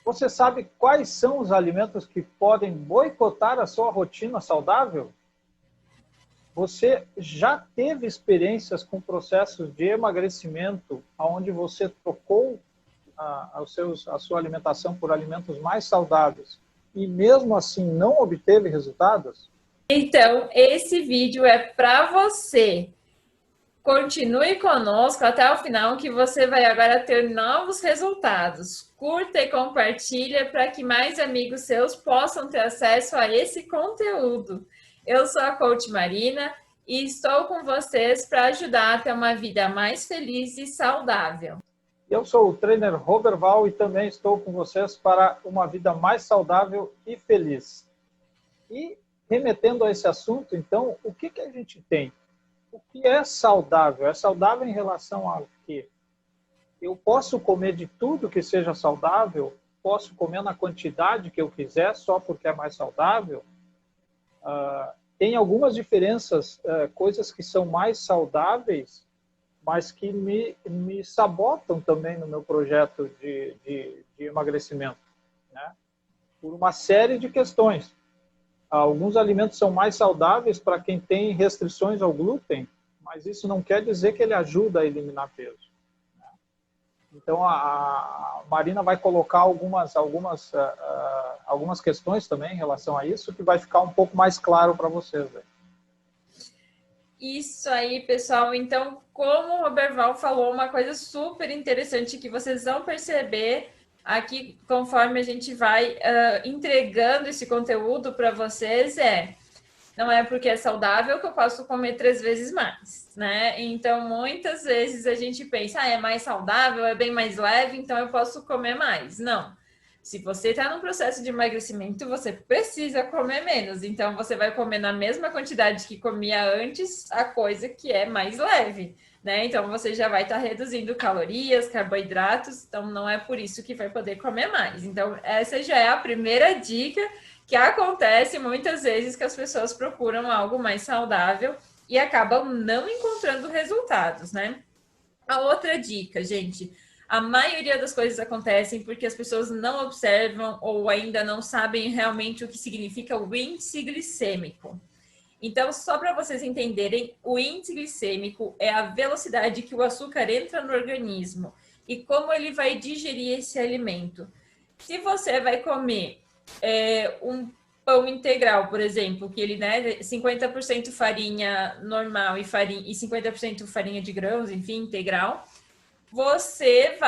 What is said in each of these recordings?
Você sabe quais são os alimentos que podem boicotar a sua rotina saudável? Você já teve experiências com processos de emagrecimento onde você trocou a sua alimentação por alimentos mais saudáveis e mesmo assim não obteve resultados? Então, esse vídeo é para você. Continue conosco até o final que você vai agora ter novos resultados. Curta e compartilha para que mais amigos seus possam ter acesso a esse conteúdo. Eu sou a Coach Marina e estou com vocês para ajudar a ter uma vida mais feliz e saudável. Eu sou o trainer Roberval e também estou com vocês para uma vida mais saudável e feliz. E remetendo a esse assunto, então, o que a gente tem? O que é saudável? É saudável em relação ao quê? Eu posso comer de tudo que seja saudável? Posso comer na quantidade que eu quiser só porque é mais saudável? Tem algumas diferenças, coisas que são mais saudáveis, mas que me sabotam também no meu projeto de emagrecimento, né? Por uma série de questões. Alguns alimentos são mais saudáveis para quem tem restrições ao glúten, mas isso não quer dizer que ele ajuda a eliminar peso. Então, a Marina vai colocar algumas questões também em relação a isso, que vai ficar um pouco mais claro para vocês. Isso aí, pessoal. Então, como o Roberval falou, uma coisa super interessante que vocês vão perceber aqui, conforme a gente vai entregando esse conteúdo para vocês, não é porque é saudável que eu posso comer 3 vezes mais, né? Então, muitas vezes a gente pensa, é mais saudável, é bem mais leve, então eu posso comer mais. Não. Se você está num processo de emagrecimento, você precisa comer menos. Então, você vai comer na mesma quantidade que comia antes a coisa que é mais leve, né? Então, você já vai estar reduzindo calorias, carboidratos. Então, não é por isso que vai poder comer mais. Então, essa já é a primeira dica que acontece muitas vezes que as pessoas procuram algo mais saudável e acabam não encontrando resultados, né? A outra dica, gente, a maioria das coisas acontecem porque as pessoas não observam ou ainda não sabem realmente o que significa o índice glicêmico. Então, só para vocês entenderem, o índice glicêmico é a velocidade que o açúcar entra no organismo e como ele vai digerir esse alimento. Se você vai comer um pão integral, por exemplo, que ele, né, 50% farinha normal e 50% farinha de grãos, enfim, integral, você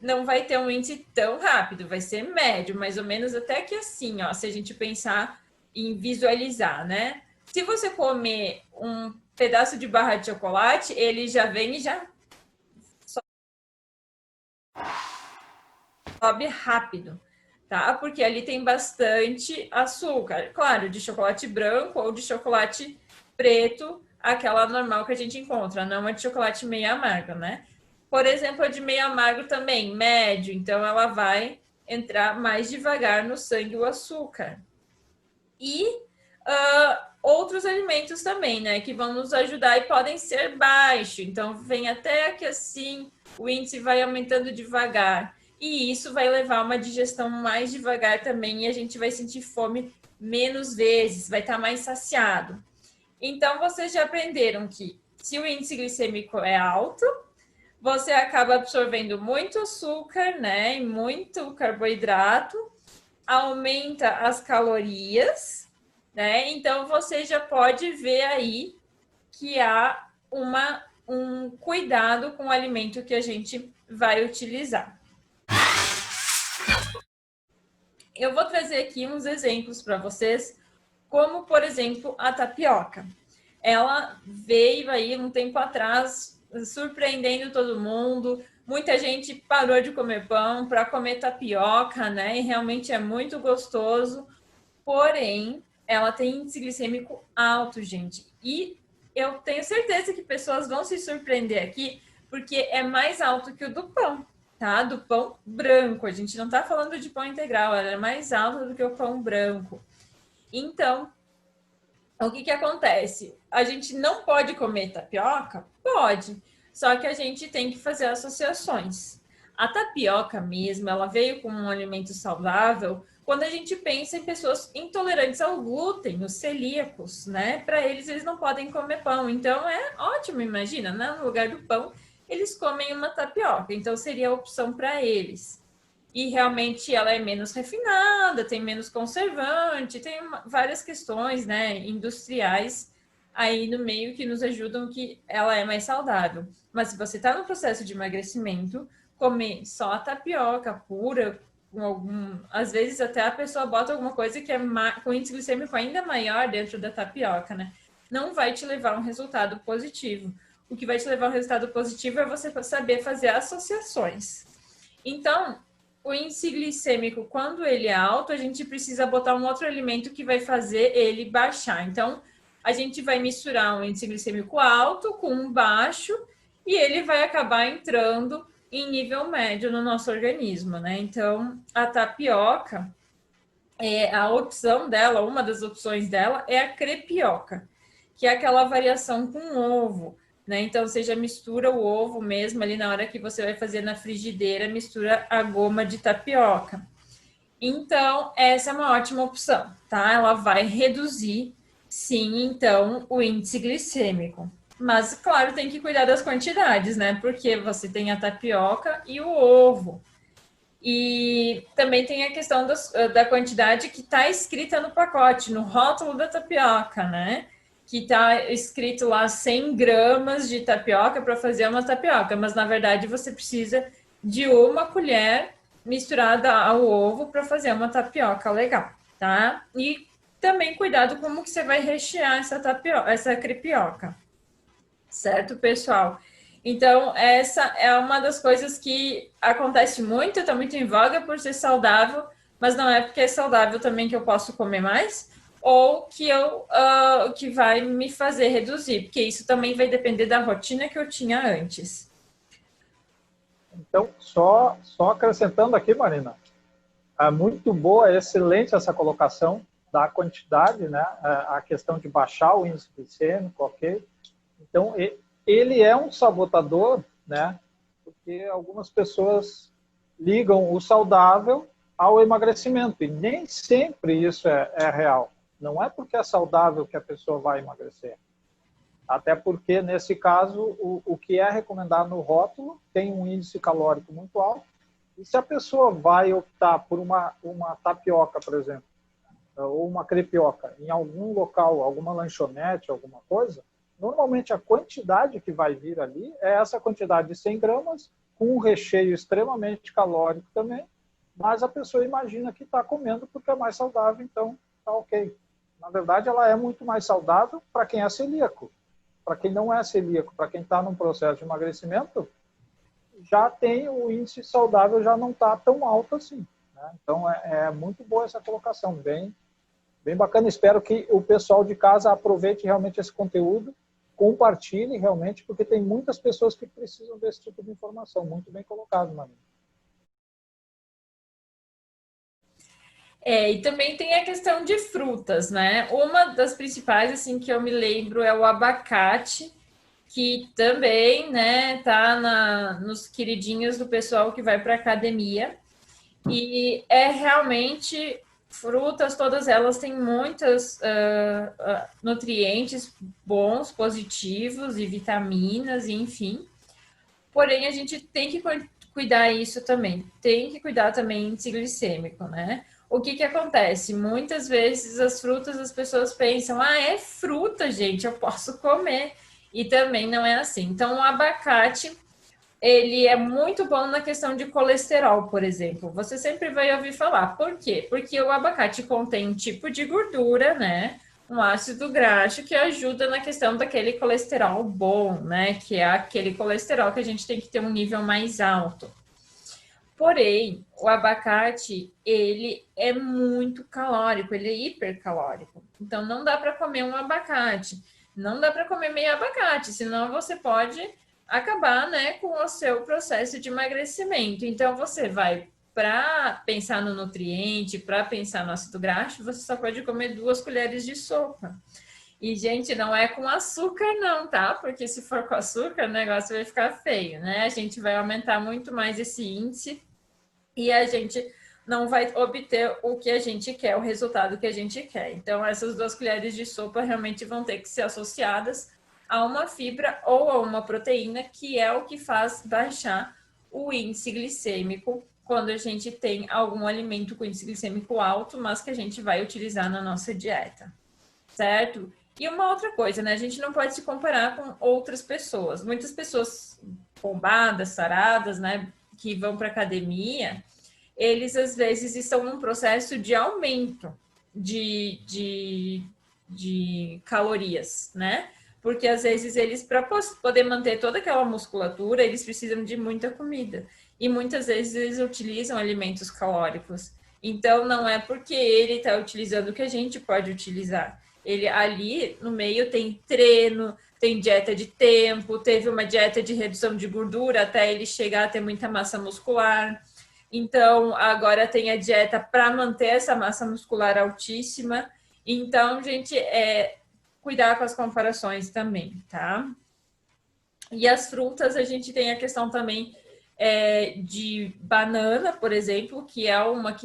não vai ter um índice tão rápido, vai ser médio, mais ou menos até que assim, ó, se a gente pensar em visualizar, né? Se você comer um pedaço de barra de chocolate, ele já vem e já sobe rápido, tá? Porque ali tem bastante açúcar. Claro, de chocolate branco ou de chocolate preto, aquela normal que a gente encontra, não é de chocolate meio amargo, né? Por exemplo, a de meio amargo também, médio, então ela vai entrar mais devagar no sangue o açúcar. E outros alimentos também, né, que vão nos ajudar e podem ser baixos. Então, vem até que assim, o índice vai aumentando devagar. E isso vai levar a uma digestão mais devagar também e a gente vai sentir fome menos vezes, vai estar mais saciado. Então, vocês já aprenderam que se o índice glicêmico é alto, você acaba absorvendo muito açúcar, né, e muito carboidrato, aumenta as calorias, né? Então, você já pode ver aí que há um cuidado com o alimento que a gente vai utilizar. Eu vou trazer aqui uns exemplos para vocês, como, por exemplo, a tapioca. Ela veio aí um tempo atrás, surpreendendo todo mundo. Muita gente parou de comer pão para comer tapioca, né? E realmente é muito gostoso. Porém, ela tem índice glicêmico alto, gente. E eu tenho certeza que pessoas vão se surpreender aqui, porque é mais alto que o do pão, tá? Do pão branco. A gente não tá falando de pão integral, ela é mais alta do que o pão branco. Então, o que acontece? A gente não pode comer tapioca? Pode. Só que a gente tem que fazer associações. A tapioca mesmo, ela veio como um alimento saudável quando a gente pensa em pessoas intolerantes ao glúten, os celíacos, né? Para eles, eles não podem comer pão. Então, é ótimo, imagina, né? No lugar do pão, eles comem uma tapioca. Então, seria a opção para eles. E realmente ela é menos refinada, tem menos conservante, tem várias questões, né, industriais aí no meio que nos ajudam que ela é mais saudável. Mas se você está no processo de emagrecimento, comer só a tapioca pura, com algum, às vezes até a pessoa bota alguma coisa que é com índice glicêmico ainda maior dentro da tapioca, né? Não vai te levar a um resultado positivo. O que vai te levar a um resultado positivo é você saber fazer associações. Então, o índice glicêmico, quando ele é alto, a gente precisa botar um outro alimento que vai fazer ele baixar. Então, a gente vai misturar um índice glicêmico alto com um baixo e ele vai acabar entrando em nível médio no nosso organismo, né? Então, a tapioca, a opção dela, uma das opções dela é a crepioca, que é aquela variação com ovo, né? Então, você já mistura o ovo mesmo ali na hora que você vai fazer na frigideira, mistura a goma de tapioca. Então, essa é uma ótima opção, tá? Ela vai reduzir, sim, então, o índice glicêmico. Mas, claro, tem que cuidar das quantidades, né? Porque você tem a tapioca e o ovo. E também tem a questão da quantidade que está escrita no pacote, no rótulo da tapioca, né? Que está escrito lá 100 gramas de tapioca para fazer uma tapioca, mas na verdade você precisa de uma colher misturada ao ovo para fazer uma tapioca legal, tá? E também cuidado como que você vai rechear essa crepioca, certo, pessoal? Então, essa é uma das coisas que acontece muito, está muito em voga por ser saudável, mas não é porque é saudável também que eu posso comer mais, ou que vai me fazer reduzir, porque isso também vai depender da rotina que eu tinha antes. Então, só acrescentando aqui, Marina, é muito boa, excelente essa colocação da quantidade, né? A questão de baixar o índice glicêmico, ok? Então, ele é um sabotador, né? Porque algumas pessoas ligam o saudável ao emagrecimento, e nem sempre isso é real. Não é porque é saudável que a pessoa vai emagrecer. Até porque, nesse caso, o que é recomendado no rótulo tem um índice calórico muito alto, e se a pessoa vai optar por uma tapioca, por exemplo, ou uma crepioca, em algum local, alguma lanchonete, alguma coisa, normalmente a quantidade que vai vir ali é essa quantidade de 100 gramas, com um recheio extremamente calórico também, mas a pessoa imagina que está comendo porque é mais saudável, então está ok. Na verdade, ela é muito mais saudável para quem é celíaco. Para quem não é celíaco, para quem está num processo de emagrecimento, já tem o índice saudável, já não está tão alto assim, né? Então, é muito boa essa colocação, bem bacana. Espero que o pessoal de casa aproveite realmente esse conteúdo, compartilhe realmente, porque tem muitas pessoas que precisam desse tipo de informação. Muito bem colocado, Marina. E também tem a questão de frutas, né? Uma das principais, assim, que eu me lembro é o abacate, que também, né, tá nos queridinhos do pessoal que vai para academia. E é realmente frutas, todas elas têm muitos nutrientes bons, positivos e vitaminas, enfim. Porém, a gente tem que cuidar isso também. Tem que cuidar também índice glicêmico, né? O que acontece? Muitas vezes as frutas, as pessoas pensam, é fruta, gente, eu posso comer. E também não é assim. Então, o abacate, ele é muito bom na questão de colesterol, por exemplo. Você sempre vai ouvir falar. Por quê? Porque o abacate contém um tipo de gordura, né? Um ácido graxo que ajuda na questão daquele colesterol bom, né? Que é aquele colesterol que a gente tem que ter um nível mais alto. Porém, o abacate, ele é muito calórico, ele é hipercalórico. Então, não dá para comer um abacate. Não dá para comer meio abacate, senão você pode acabar, né, com o seu processo de emagrecimento. Então, você vai, para pensar no nutriente, para pensar no ácido graxo, você só pode comer 2 colheres de sopa. E, gente, não é com açúcar não, tá? Porque se for com açúcar, o negócio vai ficar feio, né? A gente vai aumentar muito mais esse índice e a gente não vai obter o que a gente quer, o resultado que a gente quer. Então, essas 2 colheres de sopa realmente vão ter que ser associadas a uma fibra ou a uma proteína, que é o que faz baixar o índice glicêmico quando a gente tem algum alimento com índice glicêmico alto, mas que a gente vai utilizar na nossa dieta, certo? E uma outra coisa, né? A gente não pode se comparar com outras pessoas. Muitas pessoas bombadas, saradas, né? Que vão para academia, eles às vezes estão num processo de aumento de calorias, né? Porque às vezes eles, para poder manter toda aquela musculatura, eles precisam de muita comida. E muitas vezes eles utilizam alimentos calóricos. Então, não é porque ele está utilizando o que a gente pode utilizar. Ele ali no meio tem treino, tem dieta de tempo, teve uma dieta de redução de gordura até ele chegar a ter muita massa muscular. Então, agora tem a dieta para manter essa massa muscular altíssima. Então, gente, cuidar com as comparações também, tá? E as frutas, a gente tem a questão também de banana, por exemplo, que é uma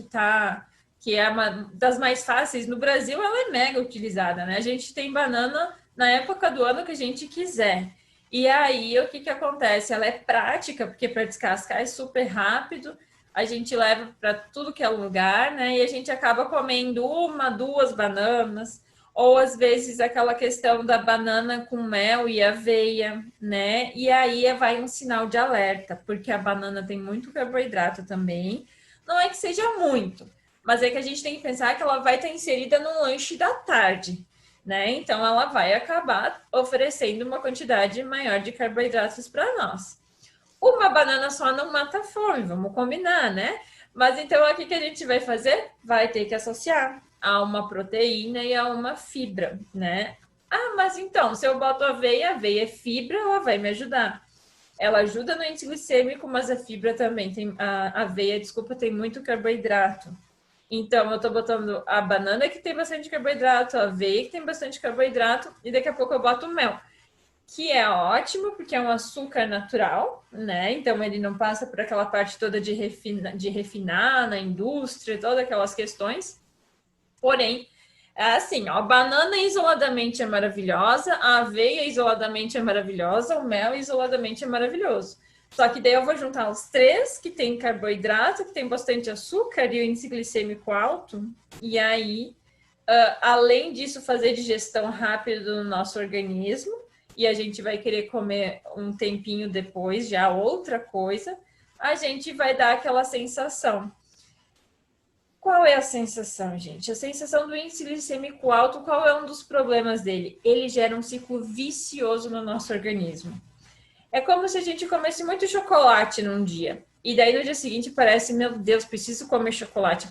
que é uma das mais fáceis. No Brasil, ela é mega utilizada, né? A gente tem banana na época do ano que a gente quiser. E aí, o que acontece? Ela é prática, porque para descascar é super rápido, a gente leva para tudo que é lugar, né? E a gente acaba comendo 1, 2 bananas, ou às vezes aquela questão da banana com mel e aveia, né? E aí vai um sinal de alerta, porque a banana tem muito carboidrato também. Não é que seja muito, mas é que a gente tem que pensar que ela vai estar inserida num lanche da tarde, né? Então ela vai acabar oferecendo uma quantidade maior de carboidratos para nós. Uma banana só não mata a fome, vamos combinar, né? Mas então aqui que a gente vai fazer? Vai ter que associar a uma proteína e a uma fibra, né? Ah, mas então, se eu boto aveia é fibra, ela vai me ajudar. Ela ajuda no índice glicêmico, mas a fibra também tem, a aveia, desculpa, tem muito carboidrato. Então, eu tô botando a banana que tem bastante carboidrato, a aveia que tem bastante carboidrato, e daqui a pouco eu boto mel, que é ótimo, porque é um açúcar natural, né? Então, ele não passa por aquela parte toda de refinar na indústria, todas aquelas questões. Porém, é assim, ó, a banana isoladamente é maravilhosa, a aveia isoladamente é maravilhosa, o mel isoladamente é maravilhoso. Só que daí eu vou juntar os 3, que tem carboidrato, que tem bastante açúcar e o índice glicêmico alto, e aí, além disso, fazer digestão rápida no nosso organismo, e a gente vai querer comer um tempinho depois, já outra coisa, a gente vai dar aquela sensação. Qual é a sensação, gente? A sensação do índice glicêmico alto, qual é um dos problemas dele? Ele gera um ciclo vicioso no nosso organismo. É como se a gente comesse muito chocolate num dia. E daí no dia seguinte parece, meu Deus, preciso comer chocolate,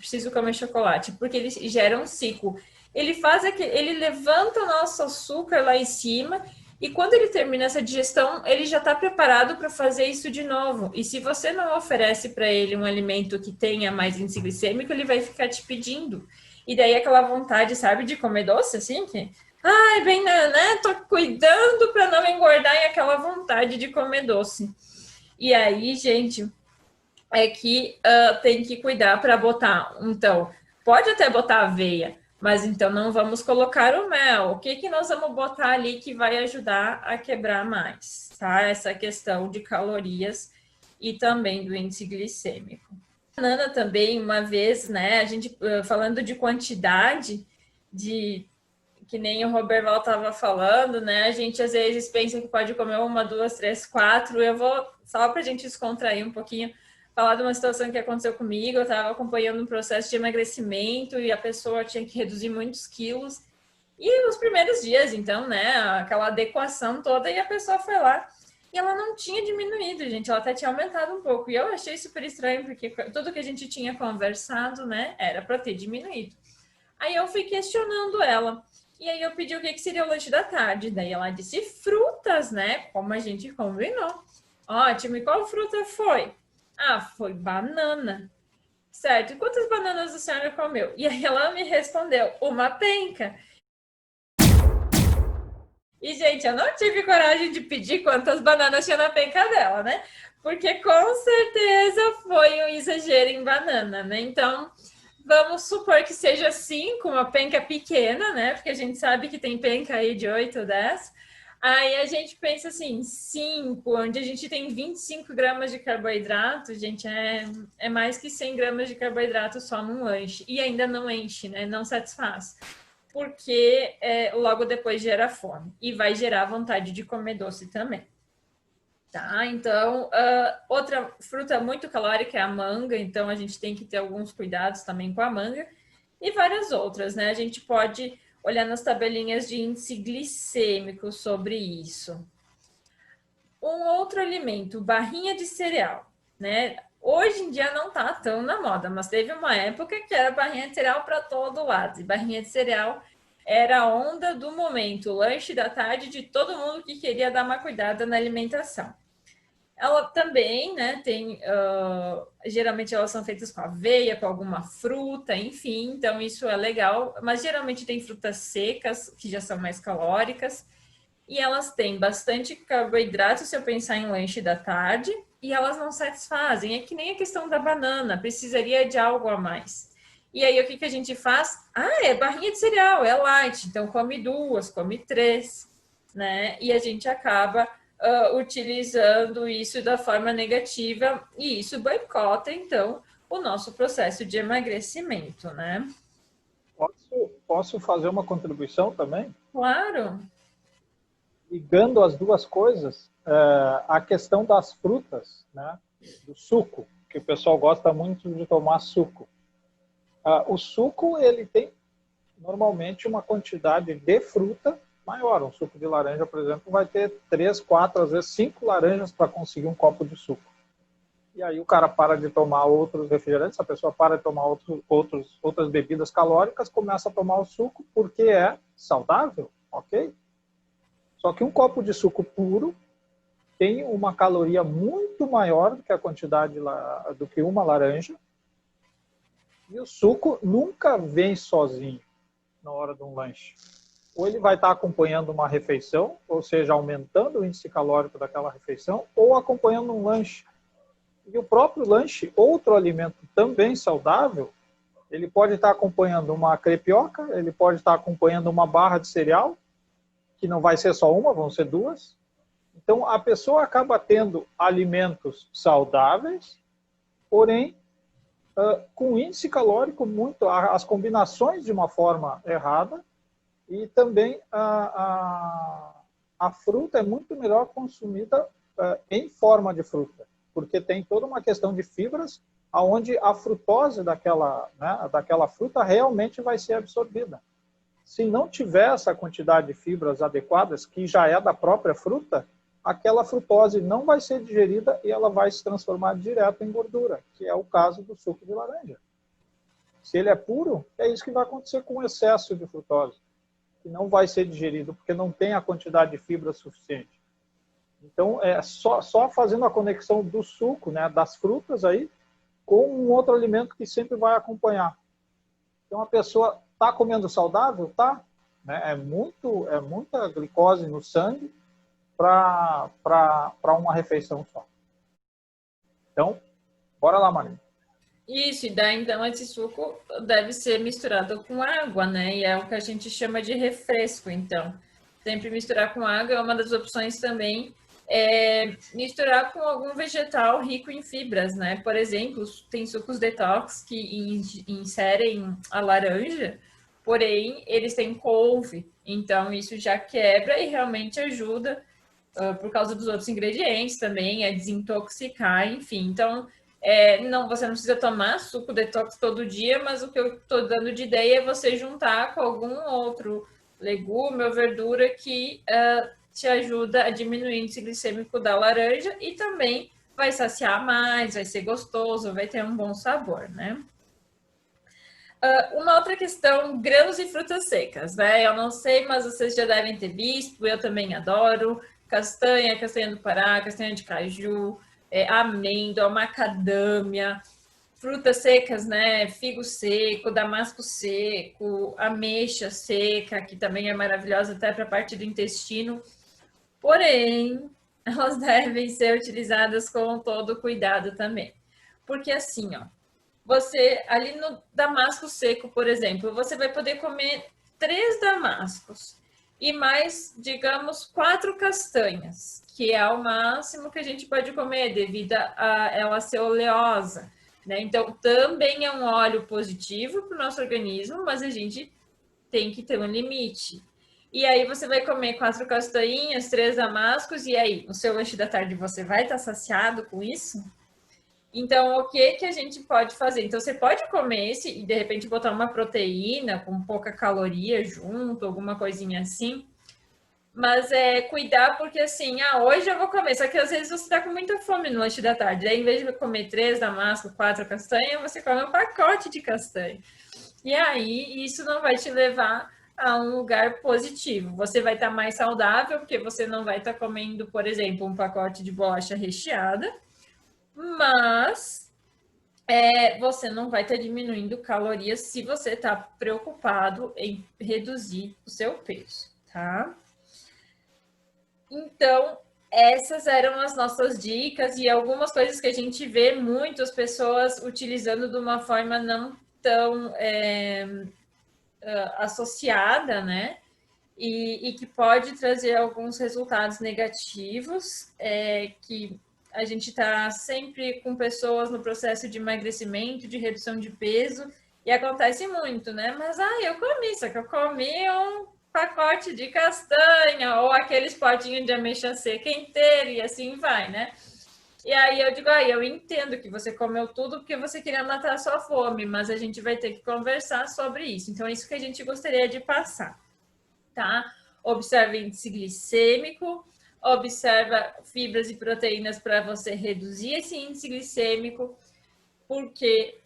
porque ele gera um ciclo. Ele levanta o nosso açúcar lá em cima e quando ele termina essa digestão, ele já está preparado para fazer isso de novo. E se você não oferece para ele um alimento que tenha mais índice glicêmico, ele vai ficar te pedindo. E daí aquela vontade, sabe, de comer doce, assim, que... Ai, bem, né? Tô cuidando para não engordar e aquela vontade de comer doce. E aí, gente, é que tem que cuidar para botar. Então, pode até botar aveia, mas então não vamos colocar o mel. O que nós vamos botar ali que vai ajudar a quebrar mais, tá? Essa questão de calorias e também do índice glicêmico. Banana também, uma vez, né? A gente falando de quantidade que nem o Roberval estava falando, né? A gente às vezes pensa que pode comer 1, 2, 3, 4. Eu vou, só para a gente descontrair um pouquinho, falar de uma situação que aconteceu comigo. Eu estava acompanhando um processo de emagrecimento e a pessoa tinha que reduzir muitos quilos. E os primeiros dias, então, né? Aquela adequação toda, e a pessoa foi lá e ela não tinha diminuído, gente. Ela até tinha aumentado um pouco. E eu achei super estranho, porque tudo que a gente tinha conversado, né? Era para ter diminuído. Aí eu fui questionando ela. E aí eu pedi o que seria o lanche da tarde. Daí ela disse frutas, né? Como a gente combinou. Ótimo. E qual fruta foi? Ah, foi banana. Certo. E quantas bananas a senhora comeu? E aí ela me respondeu, uma penca. E, gente, eu não tive coragem de pedir quantas bananas tinha na penca dela, né? Porque com certeza foi um exagero em banana, né? Então, vamos supor que seja 5, uma penca pequena, né? Porque a gente sabe que tem penca aí de 8 ou 10. Aí a gente pensa assim, 5, onde a gente tem 25 gramas de carboidrato, gente, é mais que 100 gramas de carboidrato só num lanche. E ainda não enche, né? Não satisfaz. Porque logo depois gera fome. E vai gerar vontade de comer doce também. Tá, então, outra fruta muito calórica é a manga, então a gente tem que ter alguns cuidados também com a manga e várias outras, né? A gente pode olhar nas tabelinhas de índice glicêmico sobre isso. Um outro alimento, barrinha de cereal, né? Hoje em dia não tá tão na moda, mas teve uma época que era barrinha de cereal para todo lado. E barrinha de cereal era a onda do momento, o lanche da tarde de todo mundo que queria dar uma cuidada na alimentação. Ela também, né, tem, geralmente elas são feitas com aveia, com alguma fruta, enfim, então isso é legal, mas geralmente tem frutas secas, que já são mais calóricas, e elas têm bastante carboidrato, se eu pensar em lanche da tarde, e elas não satisfazem, é que nem a questão da banana, precisaria de algo a mais. E aí, o que a gente faz? É barrinha de cereal, é light, então come 2, come 3, né, e a gente acaba utilizando isso da forma negativa e isso boicota, então, o nosso processo de emagrecimento, né? Posso fazer uma contribuição também? Claro. Ligando as duas coisas, a questão das frutas, né, do suco, que o pessoal gosta muito de tomar suco. O suco, ele tem normalmente uma quantidade de fruta maior. Um suco de laranja, por exemplo, vai ter 3, 4, às vezes 5 laranjas para conseguir um copo de suco. E aí o cara para de tomar outros refrigerantes, a pessoa para de tomar outras bebidas calóricas, começa a tomar o suco porque é saudável, ok? Só que um copo de suco puro tem uma caloria muito maior do que a quantidade do que uma laranja. E o suco nunca vem sozinho na hora de um lanche. Ou ele vai estar acompanhando uma refeição, ou seja, aumentando o índice calórico daquela refeição, ou acompanhando um lanche. E o próprio lanche, outro alimento também saudável, ele pode estar acompanhando uma crepioca, ele pode estar acompanhando uma barra de cereal, que não vai ser só uma, vão ser 2. Então, a pessoa acaba tendo alimentos saudáveis, porém, com índice calórico muito, as combinações de uma forma errada, e também a fruta é muito melhor consumida em forma de fruta, porque tem toda uma questão de fibras, onde a frutose daquela fruta realmente vai ser absorvida. Se não tiver essa quantidade de fibras adequadas, que já é da própria fruta, aquela frutose não vai ser digerida e ela vai se transformar direto em gordura, que é o caso do suco de laranja. Se ele é puro, é isso que vai acontecer com o excesso de frutose, que não vai ser digerido, porque não tem a quantidade de fibra suficiente. Então, é só fazendo a conexão do suco, né, das frutas aí, com um outro alimento que sempre vai acompanhar. Então, a pessoa está comendo saudável? Tá. Né? É muita glicose no sangue para uma refeição só. Então, bora lá, Marina. Isso, e daí então esse suco deve ser misturado com água, né? E é o que a gente chama de refresco, então. Sempre misturar com água é uma das opções também. Misturar com algum vegetal rico em fibras, né? Por exemplo, tem sucos detox que inserem a laranja, porém eles têm couve, então isso já quebra e realmente ajuda, por causa dos outros ingredientes também, a desintoxicar, enfim. Então, você não precisa tomar suco detox todo dia, mas o que eu estou dando de ideia é você juntar com algum outro legume ou verdura que te ajuda a diminuir o índice glicêmico da laranja e também vai saciar mais, vai ser gostoso, vai ter um bom sabor, né? Uma outra questão, grãos e frutas secas, né? Eu não sei, mas vocês já devem ter visto, eu também adoro. Castanha do Pará, castanha de caju, amêndoa, macadâmia. frutas secas, né? Figo seco, damasco seco, ameixa seca, que também é maravilhosa até para a parte do intestino. Porém, elas devem ser utilizadas com todo cuidado também. Porque assim, ó, você ali no damasco seco, por exemplo, você vai poder comer 3 damascos e mais, digamos, 4 castanhas, que é o máximo que a gente pode comer devido a ela ser oleosa, né? Então, também é um óleo positivo para o nosso organismo, mas a gente tem que ter um limite. E aí você vai comer 4 castanhas, 3 damascos, e aí, no seu lanche da tarde você vai estar saciado com isso? Então, o que a gente pode fazer? Então, você pode comer esse e, de repente, botar uma proteína com pouca caloria junto, alguma coisinha assim. Mas cuidar, porque assim, hoje eu vou comer. Só que às vezes você tá com muita fome no lanche da tarde. Aí, em vez de comer 3 damasco, 4 castanhas, você come um pacote de castanha. E aí, isso não vai te levar a um lugar positivo. Você vai estar mais saudável, porque você não vai estar comendo, por exemplo, um pacote de bolacha recheada, mas você não vai estar diminuindo calorias se você está preocupado em reduzir o seu peso, tá? Então, essas eram as nossas dicas e algumas coisas que a gente vê muitas pessoas utilizando de uma forma não tão associada, né? E que pode trazer alguns resultados negativos, que a gente está sempre com pessoas no processo de emagrecimento, de redução de peso, e acontece muito, né? Mas, eu comi, só que eu comi um pacote de castanha, ou aqueles potinhos de ameixa seca inteiro, e assim vai, né? E aí eu digo, eu entendo que você comeu tudo porque você queria matar a sua fome, mas a gente vai ter que conversar sobre isso. Então, é isso que a gente gostaria de passar, tá? Observa índice glicêmico, observa fibras e proteínas para você reduzir esse índice glicêmico, porque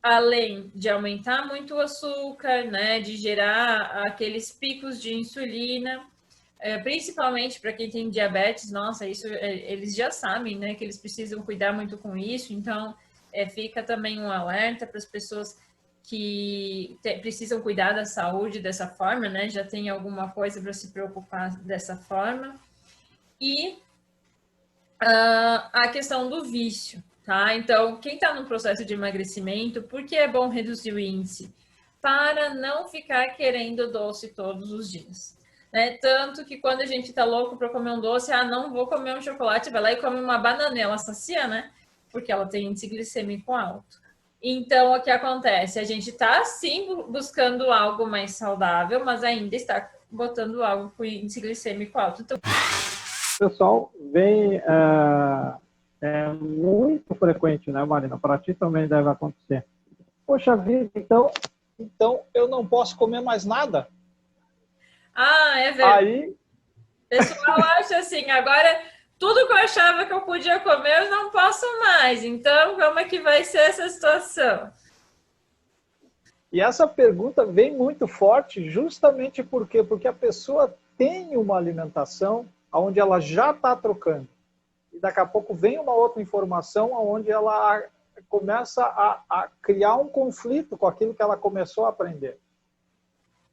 além de aumentar muito o açúcar, né, de gerar aqueles picos de insulina, principalmente para quem tem diabetes, nossa, isso eles já sabem, né, que eles precisam cuidar muito com isso, então fica também um alerta para as pessoas que precisam cuidar da saúde dessa forma, né, já tem alguma coisa para se preocupar dessa forma. E a questão do vício, tá? Então, quem está no processo de emagrecimento, por que é bom reduzir o índice? Para não ficar querendo doce todos os dias. Né? Tanto que quando a gente tá louco para comer um doce, não vou comer um chocolate, vai lá e come uma banana, sacia, né? Porque ela tem índice glicêmico alto. Então, o que acontece? A gente tá sim buscando algo mais saudável, mas ainda está botando algo com índice glicêmico alto. Então, pessoal vem muito frequente, né, Marina? Para ti também deve acontecer. Poxa vida, então eu não posso comer mais nada? É verdade. Aí... O pessoal acha assim, agora tudo que eu achava que eu podia comer, eu não posso mais. Então, como é que vai ser essa situação? E essa pergunta vem muito forte justamente porque a pessoa tem uma alimentação onde ela já está trocando. E daqui a pouco vem uma outra informação onde ela começa a criar um conflito com aquilo que ela começou a aprender.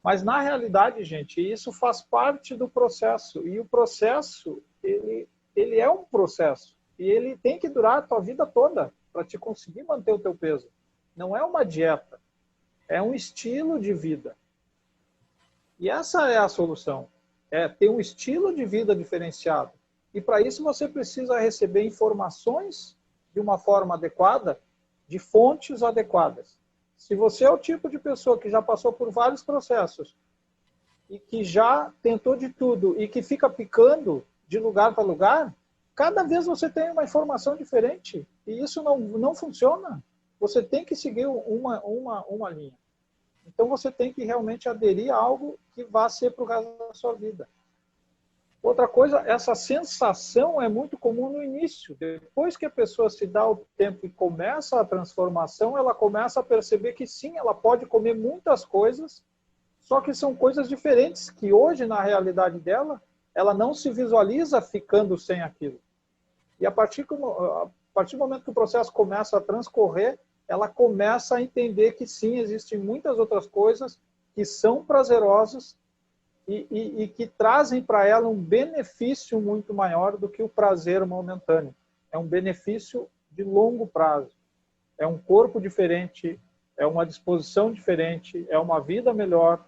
Mas, na realidade, gente, isso faz parte do processo. E o processo, ele é um processo. E ele tem que durar a tua vida toda para te conseguir manter o teu peso. Não é uma dieta. É um estilo de vida. E essa é a solução. É ter um estilo de vida diferenciado. E para isso você precisa receber informações de uma forma adequada, de fontes adequadas. Se você é o tipo de pessoa que já passou por vários processos e que já tentou de tudo e que fica picando de lugar para lugar, cada vez você tem uma informação diferente. E isso não funciona. Você tem que seguir uma linha. Então você tem que realmente aderir a algo que vá ser para o resto da sua vida. Outra coisa, essa sensação é muito comum no início. Depois que a pessoa se dá o tempo e começa a transformação, ela começa a perceber que sim, ela pode comer muitas coisas, só que são coisas diferentes, que hoje, na realidade dela, ela não se visualiza ficando sem aquilo. E a partir do momento que o processo começa a transcorrer, ela começa a entender que sim, existem muitas outras coisas que são prazerosas e que trazem para ela um benefício muito maior do que o prazer momentâneo. É um benefício de longo prazo. É um corpo diferente, é uma disposição diferente, é uma vida melhor,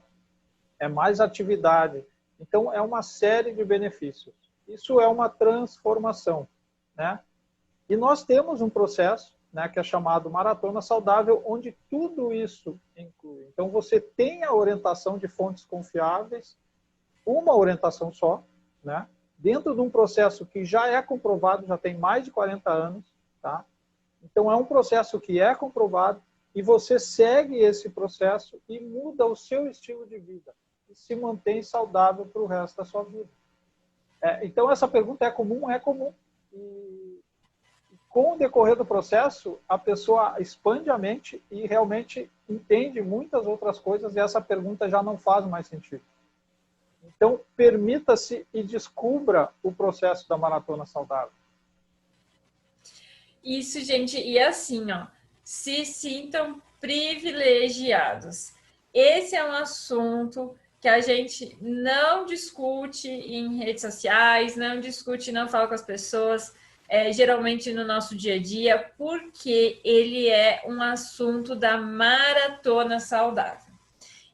é mais atividade. Então, é uma série de benefícios. Isso é uma transformação, né? E nós temos um processo, né, que é chamado Maratona Saudável, onde tudo isso inclui. Então, você tem a orientação de fontes confiáveis, uma orientação só, né, dentro de um processo que já é comprovado, já tem mais de 40 anos, tá? Então, é um processo que é comprovado e você segue esse processo e muda o seu estilo de vida e se mantém saudável para o resto da sua vida. Então, essa pergunta é comum? É comum. E com o decorrer do processo, a pessoa expande a mente e realmente entende muitas outras coisas e essa pergunta já não faz mais sentido. Então, permita-se e descubra o processo da maratona saudável. Isso, gente, e assim, ó, se sintam privilegiados. Esse é um assunto que a gente não discute em redes sociais, não discute, não fala com as pessoas, geralmente no nosso dia a dia, porque ele é um assunto da maratona saudável.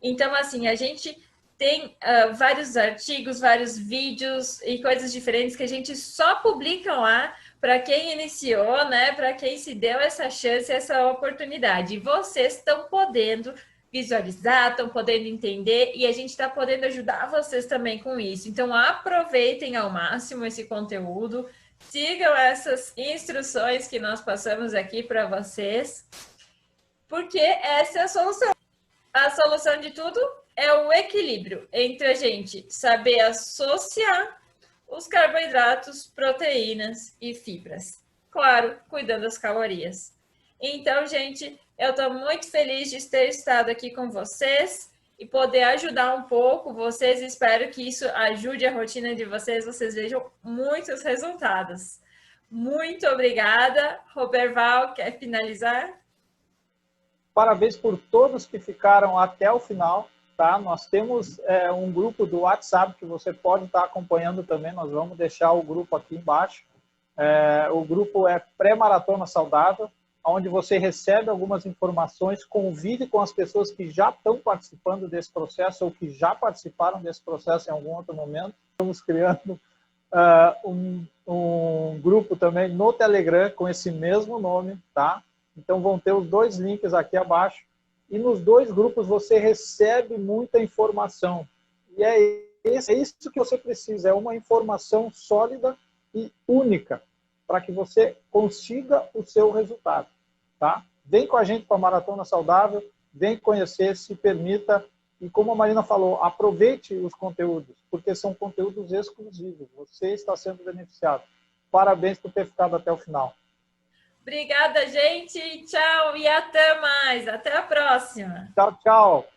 Então, assim, a gente tem vários artigos, vários vídeos e coisas diferentes que a gente só publica lá para quem iniciou, né? Para quem se deu essa chance, essa oportunidade. E vocês estão podendo visualizar, estão podendo entender e a gente está podendo ajudar vocês também com isso. Então, aproveitem ao máximo esse conteúdo, sigam essas instruções que nós passamos aqui para vocês, porque essa é a solução. A solução de tudo é o equilíbrio entre a gente saber associar os carboidratos, proteínas e fibras. Claro, cuidando das calorias. Então, gente, eu estou muito feliz de ter estado aqui com vocês e poder ajudar um pouco vocês. Espero que isso ajude a rotina de vocês, vocês vejam muitos resultados. Muito obrigada. Roberval, quer finalizar? Parabéns por todos que ficaram até o final. Tá? Nós temos um grupo do WhatsApp que você pode estar acompanhando também. Nós vamos deixar o grupo aqui embaixo. O grupo é Pré-Maratona Saudável, onde você recebe algumas informações, convide com as pessoas que já estão participando desse processo ou que já participaram desse processo em algum outro momento. Estamos criando um grupo também no Telegram com esse mesmo nome, tá? Então vão ter os dois links aqui abaixo. E nos dois grupos você recebe muita informação. E é isso que você precisa, é uma informação sólida e única para que você consiga o seu resultado. Tá? Vem com a gente para a Maratona Saudável, vem conhecer, se permita. E como a Marina falou, aproveite os conteúdos, porque são conteúdos exclusivos. Você está sendo beneficiado. Parabéns por ter ficado até o final. Obrigada, gente. Tchau e até mais. Até a próxima. Tchau, tchau.